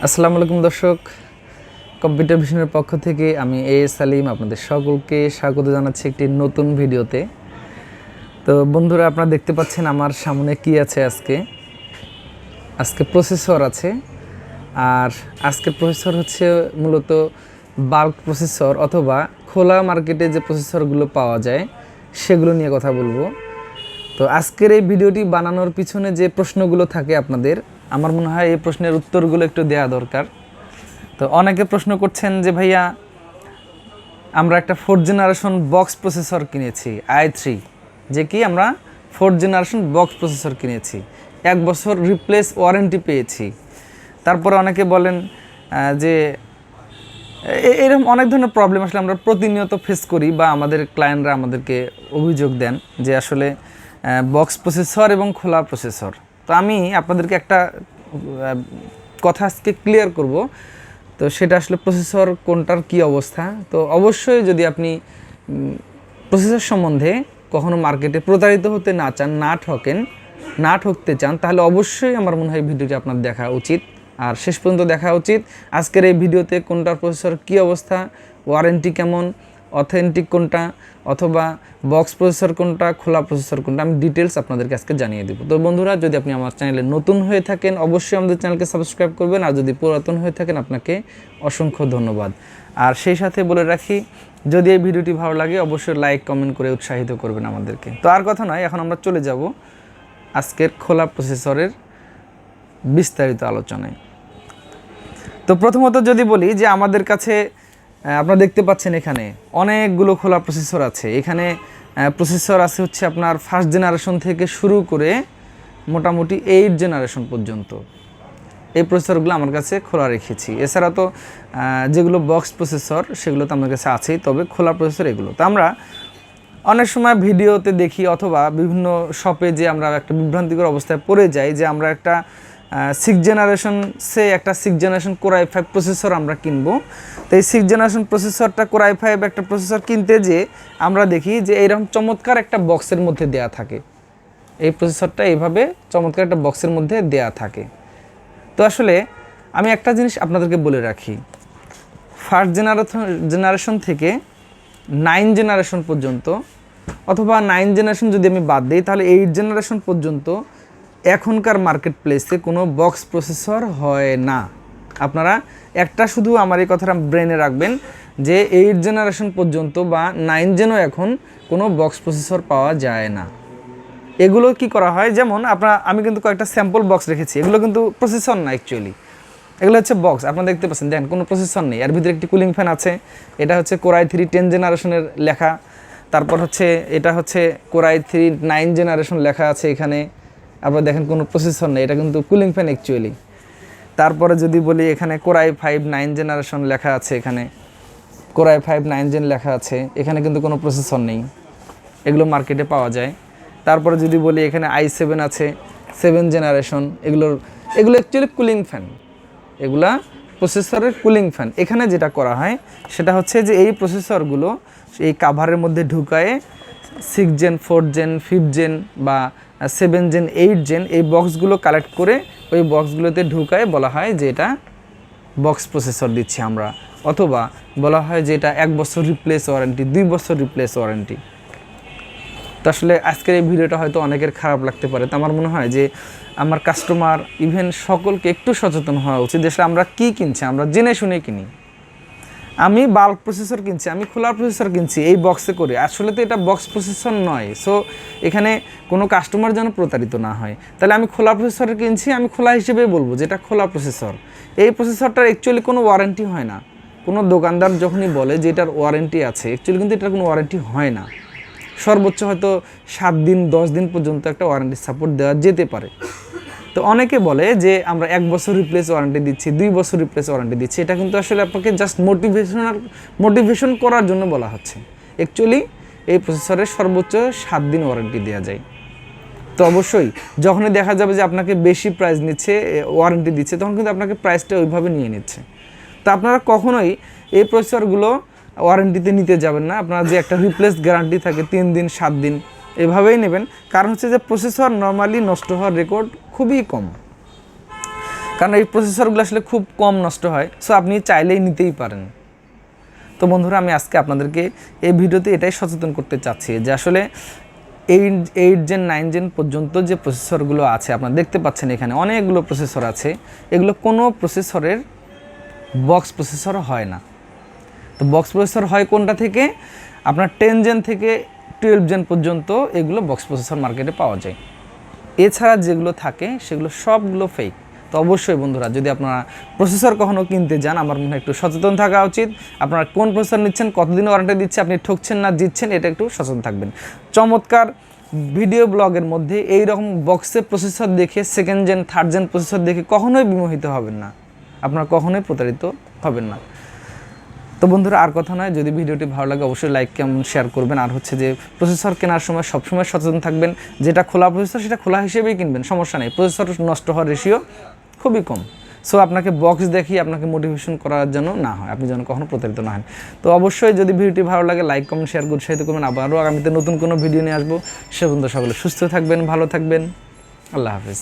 আসসালামু আলাইকুম দর্শক, কম্পিউটার ভিশনের পক্ষ থেকে আমি সালিম আপনাদের সকলকে স্বাগত জানাচ্ছি একটি নতুন ভিডিওতে। তো বন্ধুরা, আপনারা দেখতে পাচ্ছেন আমার সামনে কি আছে। আজকে প্রসেসর আছে, আর আজকের প্রসেসর হচ্ছে মূলত বাল্ক প্রসেসর অথবা খোলা মার্কেটে যে প্রসেসরগুলো পাওয়া যায় সেগুলো নিয়ে কথা বলবো। তো আজকের এই ভিডিওটি বানানোর পিছনে যে প্রশ্নগুলো থাকে আপনাদের, আমার মনে হয় এই প্রশ্নের উত্তরগুলো একটু দেওয়া দরকার। তো অনেকে প্রশ্ন করছেন যে ভাইয়া, আমরা একটা 4th জেনারেশন বক্স প্রসেসর কিনেছি i3, যে কি আমরা 4th জেনারেশন বক্স প্রসেসর কিনেছি, 1 বছর রিপ্লেস ওয়ারেন্টি পেয়েছি। তারপরে অনেকে বলেন যে এরকম অনেক ধরনের প্রবলেম আসলে আমরা প্রতিনিয়ত ফেস করি, বা আমাদের ক্লায়েন্টরা আমাদেরকে অভিযোগ দেন যে আসলে বক্স প্রসেসর এবং খোলা প্রসেসর। তো আমি আপনাদেরকে একটা কথা আজকে ক্লিয়ার করব। তো সেটা আসলে প্রসেসর কোনটার কি অবস্থা। তো অবশ্যই যদি আপনি প্রসেসর সম্বন্ধে কখনো মার্কেটে প্রতারিত হতে না চান, না ঠকতে চান, তাহলে অবশ্যই আমার মনে হয় ভিডিওটি আপনার দেখা উচিত, আর শেষ পর্যন্ত দেখা উচিত। আজকের এই ভিডিওতে কোনটার প্রসেসর কি অবস্থা, ওয়ারেন্টি কেমন, অথেন্টিক কোনটা, অথবা বক্স প্রসেসর কোনটা, খোলা প্রসেসর কোনটা, আমি ডিটেলস আপনাদেরকে আজকে জানিয়ে দেবো। তো বন্ধুরা, যদি আপনি আমার চ্যানেলে নতুন হয়ে থাকেন অবশ্যই আমাদের চ্যানেলকে সাবস্ক্রাইব করবেন, আর যদি পুরাতন হয়ে থাকেন আপনাকে অসংখ্য ধন্যবাদ। আর সেই সাথে বলে রাখি, যদি এই ভিডিওটি ভালো লাগে অবশ্যই লাইক কমেন্ট করে উৎসাহিত করবেন আমাদেরকে। তো আর কথা নয়, এখন আমরা চলে যাব আজকের খোলা প্রসেসরের বিস্তারিত আলোচনায়। তো প্রথমত যদি বলি যে আমাদের কাছে আপনারা দেখতে পাচ্ছেন এখানে অনেকগুলো খোলা প্রসেসর আছে। এখানে প্রসেসর আছে হচ্ছে আপনার 1st জেনারেশন থেকে শুরু করে মোটামুটি 8 জেনারেশন পর্যন্ত এই প্রসেসরগুলো আমার কাছে খোলা রেখেছি। এছাড়া তো যেগুলো বক্স প্রসেসর সেগুলো তো আমার কাছে আছেই, তবে খোলা প্রসেসর এগুলো। তো আমরা অনেক সময় ভিডিওতে দেখি অথবা বিভিন্ন শপে যে আমরা একটা বিভ্রান্তিকর অবস্থায় পড়ে যাই যে আমরা একটা 6th জেনারেশন একটা 6th generation Core i5 processor আমরা কিনবো। তো এই 6th জেনারেশন প্রসেসরটা Core i5 একটা প্রসেসর কিনতে যে আমরা দেখি যে এইরকম চমৎকার একটা বক্সের মধ্যে দেয়া থাকে, এই প্রসেসরটা এইভাবে চমৎকার একটা বক্সের মধ্যে দেয়া থাকে। তো আসলে আমি একটা জিনিস আপনাদেরকে বলে রাখি, 1st জেনারেশন থেকে 9 জেনারেশন পর্যন্ত, অথবা 9 জেনারেশন যদি আমি বাদ দিই তাহলে 8 জেনারেশন পর্যন্ত এখনকার মার্কেট প্লেসে কোনো বক্স প্রসেসর হয় না। আপনারা একটা শুধু আমার এই কথাটা ব্রেনে রাখবেন যে 8 জেনারেশন পর্যন্ত বা 9 জেনও এখন কোনো বক্স প্রসেসর পাওয়া যায় না। এগুলো কি করা হয়, যেমন আমি কিন্তু কয়েকটা স্যাম্পল বক্স রেখেছি, এগুলো কিন্তু প্রসেসর না, অ্যাকচুয়ালি এগুলো হচ্ছে বক্স। আপনারা দেখতে পাচ্ছেন, দেখেন কোনো প্রসেসর নেই, এর ভিতরে একটি কুলিং ফ্যান আছে। এটা হচ্ছে Core i3 10 জেনারেশনের লেখা। তারপর হচ্ছে এটা হচ্ছে Core i3 9 জেনারেশন লেখা আছে এখানে। আবার দেখেন কোনো প্রসেসর নেই, এটা কিন্তু কুলিং ফ্যান অ্যাকচুয়ালি। তারপরে যদি বলি এখানে Core i5 9 জেনারেশন লেখা আছে, এখানে Core i5 9 জেন লেখা আছে, এখানে কিন্তু কোনো প্রসেসর নেই, এগুলো মার্কেটে পাওয়া যায়। তারপরে যদি বলি এখানে i7 আছে 7 জেনারেশন, এগুলো অ্যাকচুয়ালি কুলিং ফ্যান, এগুলা প্রসেসরের কুলিং ফ্যান। এখানে যেটা করা হয় সেটা হচ্ছে যে এই প্রসেসরগুলো এই কাভারের মধ্যে ঢুকায়ে 6 জেন 4 জেন 5 জেন বা 7 জেন 8 জেন এই বক্সগুলো কালেক্ট করে ওই বক্সগুলোতে ঢুকায় বলা হয় যে এটা বক্স প্রসেসর দিচ্ছি আমরা, অথবা বলা হয় যে এটা 1 বছর রিপ্লেস ওয়ারেন্টি, 2 বছর রিপ্লেস ওয়ারেন্টি। তো আসলে আজকের এই ভিডিওটা হয়তো অনেকের খারাপ লাগতে পারে। তো আমার মনে হয় যে আমার কাস্টমার ইভেন সকলকে একটু সচেতন হওয়া উচিত। আসলে আমরা কি কিনছি, আমরা জেনে শুনে কিনি। আমি বাল্ক প্রসেসর কিনছি, আমি খোলা প্রসেসর কিনছি এই বক্সে করে, আসলে তো এটা বক্স প্রসেসর নয়। সো এখানে কোনো কাস্টমার যেন প্রতারিত না হয়। তাহলে আমি খোলা প্রসেসর কিনছি, আমি খোলা হিসেবেই বলবো যে এটা খোলা প্রসেসর। এই প্রসেসরটার অ্যাকচুয়ালি কোনো ওয়ারেন্টি হয় না। কোনো দোকানদার যখনই বলে যে এটার ওয়ারেন্টি আছে, অ্যাকচুয়ালি কিন্তু এটার কোনো ওয়ারেন্টি হয় না। সর্বোচ্চ হয়তো 7 দিন 10 দিন পর্যন্ত একটা ওয়ারেন্টি সাপোর্ট দেওয়া যেতে পারে। তো অনেকে বলে যে আমরা 1 বছর রিপ্লেস ওয়ারেন্টি দিচ্ছি, 2 বছর রিপ্লেস ওয়ারেন্টি দিচ্ছি। এটা কিন্তু আসলে আপনাকে জাস্ট মোটিভেশন করার জন্য বলা হচ্ছে। অ্যাকচুয়ালি এই প্রসেসরের সর্বোচ্চ 7 দিন ওয়ারেন্টি দেওয়া যায়। তো অবশ্যই যখনই দেখা যাবে যে আপনাকে বেশি প্রাইস নিচ্ছে, ওয়ারেন্টি দিচ্ছে, তখন কিন্তু আপনাকে প্রাইসটা ওইভাবে নিয়ে নিচ্ছে। তো আপনারা কখনোই এই প্রসেসরগুলো ওয়ারেন্টিতে নিতে যাবেন না। আপনার যে একটা রিপ্লেস গ্যারান্টি থাকে 3 দিন 7 দিন, এভাবেই নেবেন। কারণ হচ্ছে যে প্রসেসর নর্মালি নষ্ট হওয়ার রেকর্ড খুবই কম। কারণ এই প্রসেসরগুলো আসলে খুব কম নষ্ট হয়, সো আপনি চাইলেই নিতেই পারেন। তো বন্ধুরা, আমি আজকে আপনাদেরকে এই ভিডিওতে এটাই সচেতন করতে চাচ্ছি যে আসলে 8 জেন 9 জেন পর্যন্ত যে প্রসেসরগুলো আছে আপনারা দেখতে পাচ্ছেন এখানে অনেকগুলো প্রসেসর আছে, এগুলো কোনো প্রসেসরের বক্স প্রসেসর হয় না। তো বক্স প্রসেসর হয় কোনটা থেকে? আপনার 10 জেন থেকে 12 জেন পর্যন্ত এগুলো বক্স প্রসেসর মার্কেটে পাওয়া যায়। এছাড়া যেগুলো থাকে সেগুলো সবগুলো ফেক। তো অবশ্যই বন্ধুরা, যদি আপনারা প্রসেসর কখনও কিনতে যান, আমার মনে হয় একটু সচেতন থাকা উচিত। আপনারা কোন প্রসেসর নিচ্ছেন, কতদিন ওয়ারেন্টি দিচ্ছে, আপনি ঠকছেন না জিতছেন, এটা একটু সচেতন থাকবেন। চমৎকার ভিডিও ব্লগের মধ্যে এই রকম বক্সে প্রসেসর দেখে, 2nd gen 3rd gen processor দেখে কখনোই বিমোহিত হবেন না, আপনারা কখনোই প্রতারিত হবেন না। তো বন্ধুরা, আর কথা নয়, যদি ভিডিওটি ভালো লাগে অবশ্যই লাইক কমেন্ট শেয়ার করবেন। আর হচ্ছে যে প্রসেসর কেনার সময় সবসময় সচেতন থাকবেন, যেটা খোলা প্রসেসর সেটা খোলা হিসেবেই কিনবেন, সমস্যা নেই। প্রসেসর নষ্ট হওয়ার রেশিও খুবই কম। সো আপনাকে বক্স দেখিয়ে আপনাকে মোটিভেশন করার জন্য না হয়, আপনি যেন কখনো প্রতারিত না হন। তো অবশ্যই যদি ভিডিওটি ভালো লাগে লাইক কমেন্ট শেয়ার করে উৎসাহিত করবেন। আবারও আগামীতে নতুন কোনো ভিডিও নিয়ে আসবো। সে পর্যন্ত সকলে সুস্থ থাকবেন, ভালো থাকবেন। আল্লাহ হাফিজ।